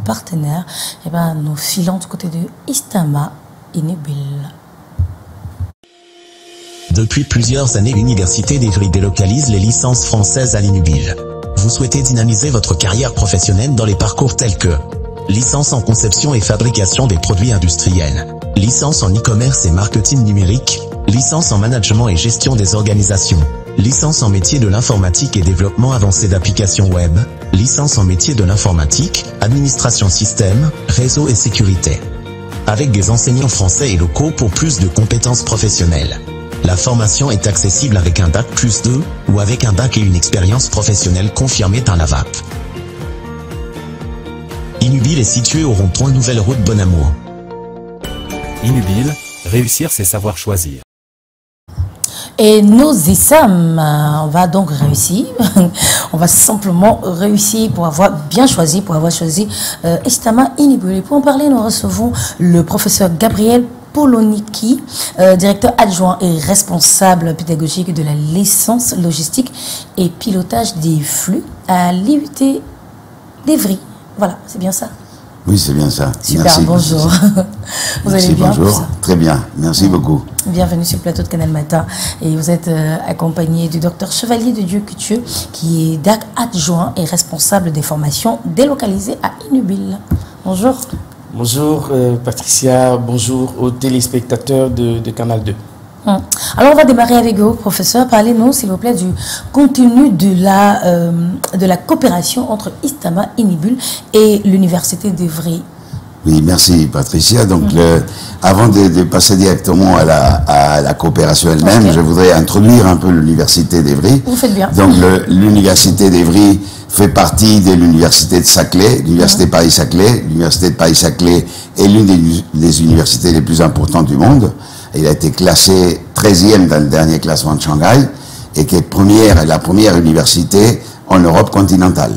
partenaires, eh ben, nous filons du côté de Istama Inubil. Depuis plusieurs années, l'Université d'Ivry délocalise les licences françaises à l'Inubil. Vous souhaitez dynamiser votre carrière professionnelle dans les parcours tels que licence en conception et fabrication des produits industriels, licence en e-commerce et marketing numérique, licence en management et gestion des organisations, licence en métier de l'informatique et développement avancé d'applications web, licence en métier de l'informatique, administration système, réseau et sécurité. Avec des enseignants français et locaux pour plus de compétences professionnelles. La formation est accessible avec un bac plus 2 ou avec un bac et une expérience professionnelle confirmée par la VAP. Inubil est situé au rond-point Nouvelle Route Bonamour. Inubil, réussir c'est savoir choisir. Et nous y sommes. On va donc réussir. On va simplement réussir pour avoir bien choisi, pour avoir choisi Istama Inubil. Et pour en parler, nous recevons le professeur Gabriel Poloniki, directeur adjoint et responsable pédagogique de la licence logistique et pilotage des flux à l'IUT d'Evry. Voilà, c'est bien ça? Oui, c'est bien ça. Super, merci, bonjour. Vous merci, allez bien? Bonjour, très bien, merci beaucoup. Bienvenue sur le plateau de Canal Matin. Et vous êtes accompagné du docteur Chevalier de Dieu Couture, qui est DAC adjoint et responsable des formations délocalisées à Inubil. Bonjour. Bonjour Patricia, bonjour aux téléspectateurs de Canal 2. Alors on va démarrer avec vous, professeur. Parlez-nous s'il vous plaît du contenu de la coopération entre Istama Inubil et l'Université d'Evry. Oui, merci Patricia. Donc avant de passer directement à la coopération elle-même, je voudrais introduire un peu l'Université d'Evry. Vous faites bien. Donc l'Université d'Evry fait partie de l'Université de Saclay, l'Université Paris-Saclay. L'Université de Paris-Saclay est l'une des universités les plus importantes du monde. Il a été classé 13e dans le dernier classement de Shanghai et qui est la première université en Europe continentale.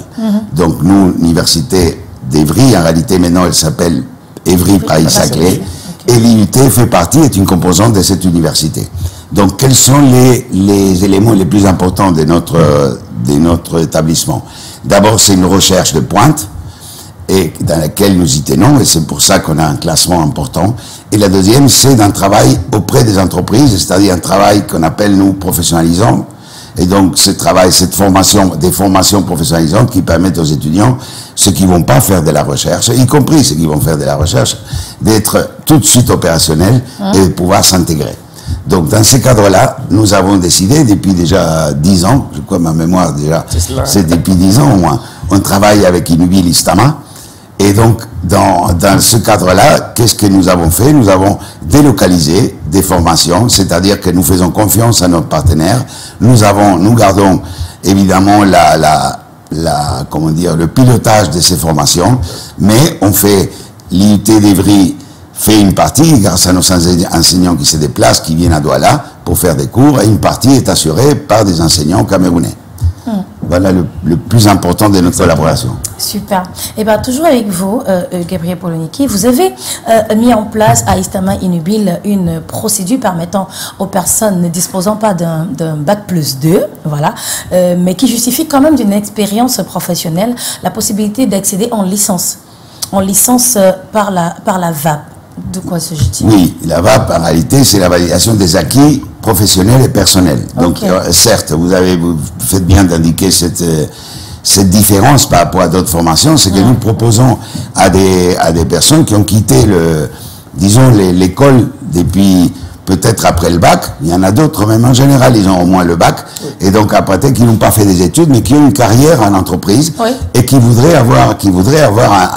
Donc nous, l'université d'Evry, en réalité maintenant elle s'appelle Evry Paris-Saclay, et l'IUT fait partie, est une composante de cette université. Donc quels sont les éléments les plus importants de notre établissement? D'abord, c'est une recherche de pointe, et dans laquelle nous y tenons, et c'est pour ça qu'on a un classement important. Et la deuxième, c'est d'un travail auprès des entreprises, c'est-à-dire un travail qu'on appelle, nous, professionnalisant. Et donc, ce travail, cette formation, des formations professionnalisantes qui permettent aux étudiants, ceux qui vont pas faire de la recherche, y compris ceux qui vont faire de la recherche, d'être tout de suite opérationnels et de pouvoir s'intégrer. Donc, dans ce cadre-là, nous avons décidé, depuis déjà 10 ans, je crois ma mémoire déjà, c'est depuis 10 ans au moins, on travaille avec Inubil Istama. Et donc, dans ce cadre-là, qu'est-ce que nous avons fait? Nous avons délocalisé des formations, c'est-à-dire que nous faisons confiance à nos partenaires. Nous gardons évidemment comment dire, le pilotage de ces formations, mais on fait, l'IUT d'Evry fait une partie grâce à nos enseignants qui se déplacent, qui viennent à Douala pour faire des cours, et une partie est assurée par des enseignants camerounais. Voilà le plus important de notre collaboration. Super. Et bien, toujours avec vous, Gabriel Poloniki, vous avez mis en place à Istama Inubil une procédure permettant aux personnes ne disposant pas d'un bac plus 2, voilà, mais qui justifie quand même d'une expérience professionnelle, la possibilité d'accéder en licence par la VAP. De quoi s'agit-il? Oui, la VAP, en réalité, c'est la validation des acquis professionnels et personnels. Donc, certes, vous faites bien d'indiquer cette différence par rapport à d'autres formations, c'est que nous proposons à des personnes qui ont quitté l'école depuis peut-être après le bac. Il y en a d'autres, même en général, ils ont au moins le bac. Et donc, après, qui n'ont pas fait des études, mais qui ont une carrière en entreprise et qui voudraient avoir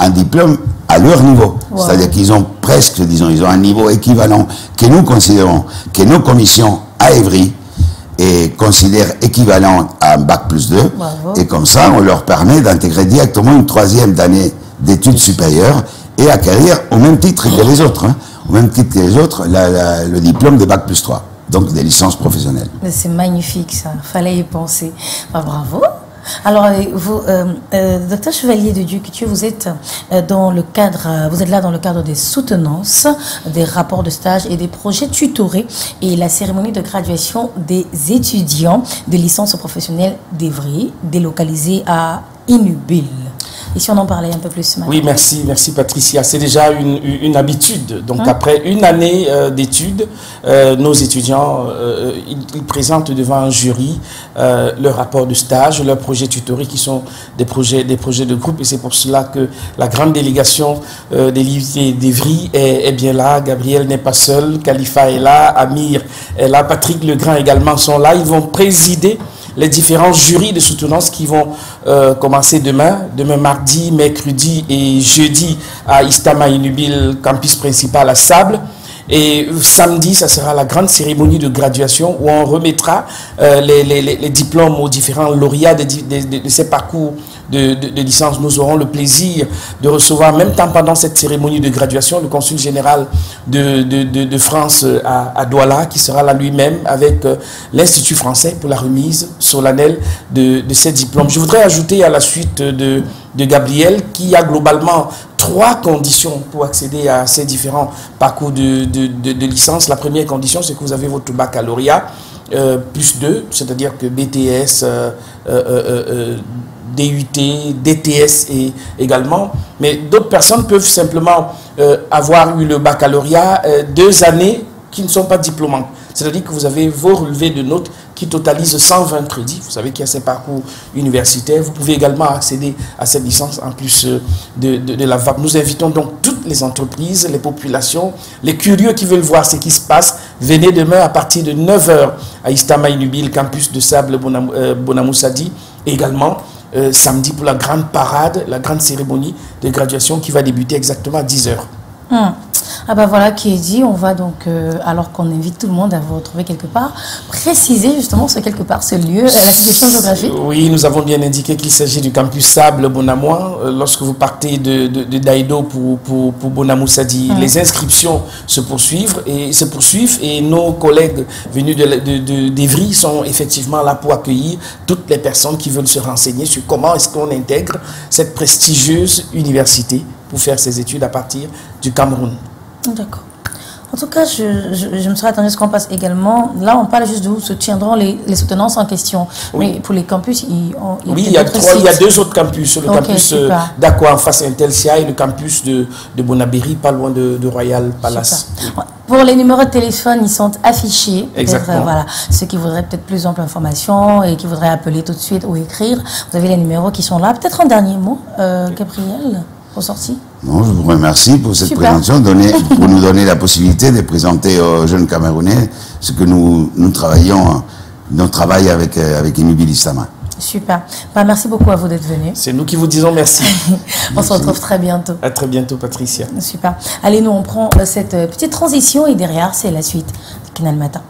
un diplôme à leur niveau. C'est-à-dire qu'ils ont presque, disons, ils ont un niveau équivalent que nous considérons, que nos commissions à Evry considèrent équivalent à un bac plus 2. Et comme ça, on leur permet d'intégrer directement une 3e année d'études supérieures et acquérir au même titre que les autres, au même titre que les autres, le diplôme de bac plus 3. Donc des licences professionnelles. C'est magnifique ça, fallait y penser. Bravo. Alors, vous, docteur Chevalier de Dieu Couture, vous êtes là dans le cadre des soutenances, des rapports de stage et des projets tutorés et la cérémonie de graduation des étudiants de licence professionnelle d'Evry, délocalisée à Inubil. Ici, on en parlait un peu plus ce matin. Oui, merci Patricia. C'est déjà une habitude. Donc après une année d'études, nos étudiants, ils présentent devant un jury leur rapport de stage, leurs projets tutorés qui sont des projets de groupe. Et c'est pour cela que la grande délégation des lycées d'Evry est bien là. Gabriel n'est pas seul, Khalifa est là, Amir est là, Patrick Legrand également sont là. Ils vont présider les différents jurys de soutenance qui vont commencer demain mardi, mercredi et jeudi à Istama Inubil, campus principal à Sable. Et samedi, ça sera la grande cérémonie de graduation où on remettra les diplômes aux différents lauréats de ces parcours de licence. Nous aurons le plaisir de recevoir, en même temps pendant cette cérémonie de graduation, le consul général de France à Douala, qui sera là lui-même avec l'Institut français pour la remise solennelle de ces diplômes. Je voudrais ajouter à la suite de Gabriel qu'il y a globalement 3 conditions pour accéder à ces différents parcours de licence. La première condition, c'est que vous avez votre baccalauréat plus 2, c'est-à-dire que BTS, DUT, DTS et également. Mais d'autres personnes peuvent simplement avoir eu le baccalauréat 2 années qui ne sont pas diplômantes. C'est-à-dire que vous avez vos relevés de notes qui totalisent 120 crédits. Vous savez qu'il y a ces parcours universitaires. Vous pouvez également accéder à cette licence en plus de la VAP. Nous invitons donc toutes les entreprises, les populations, les curieux qui veulent voir ce qui se passe. Venez demain à partir de 9 h à Istama Inubil, campus de Sable Bonamoussadi. Et également samedi pour la grande parade, la grande cérémonie de graduation qui va débuter exactement à 10 h. Ah bah voilà qui est dit, on va donc, alors qu'on invite tout le monde à vous retrouver quelque part, préciser justement ce quelque part, ce lieu, la situation géographique. Oui, nous avons bien indiqué qu'il s'agit du campus Sable Bonamoua. Lorsque vous partez de Daïdo pour Bonamoussadi, les inscriptions se poursuivent et nos collègues venus d'Evry sont effectivement là pour accueillir toutes les personnes qui veulent se renseigner sur comment est-ce qu'on intègre cette prestigieuse université pour faire ses études à partir du Cameroun. D'accord. En tout cas, je me serais attendu à ce qu'on passe également. Là, on parle juste d'où se tiendront les soutenances en question. Oui. Mais pour les campus, il y a 2 autres campus. Le campus d'Aqua en face à Intelsia et le campus de Bonabéry, pas loin de Royal Palace. Super. Pour les numéros de téléphone, ils sont affichés. Exactement. Voilà. Ceux qui voudraient peut-être plus ample information et qui voudraient appeler tout de suite ou écrire, vous avez les numéros qui sont là. Peut-être un dernier mot, Gabriel, pour sortir. Non, je vous remercie pour cette présentation, pour nous donner la possibilité de présenter aux jeunes Camerounais ce que nous travaillons, notre travail avec Inubil Istama. Super. Bah, merci beaucoup à vous d'être venus. C'est nous qui vous disons merci. On se retrouve très bientôt. À très bientôt, Patricia. Super. Allez, nous, on prend cette petite transition et derrière, c'est la suite du Canal Matin.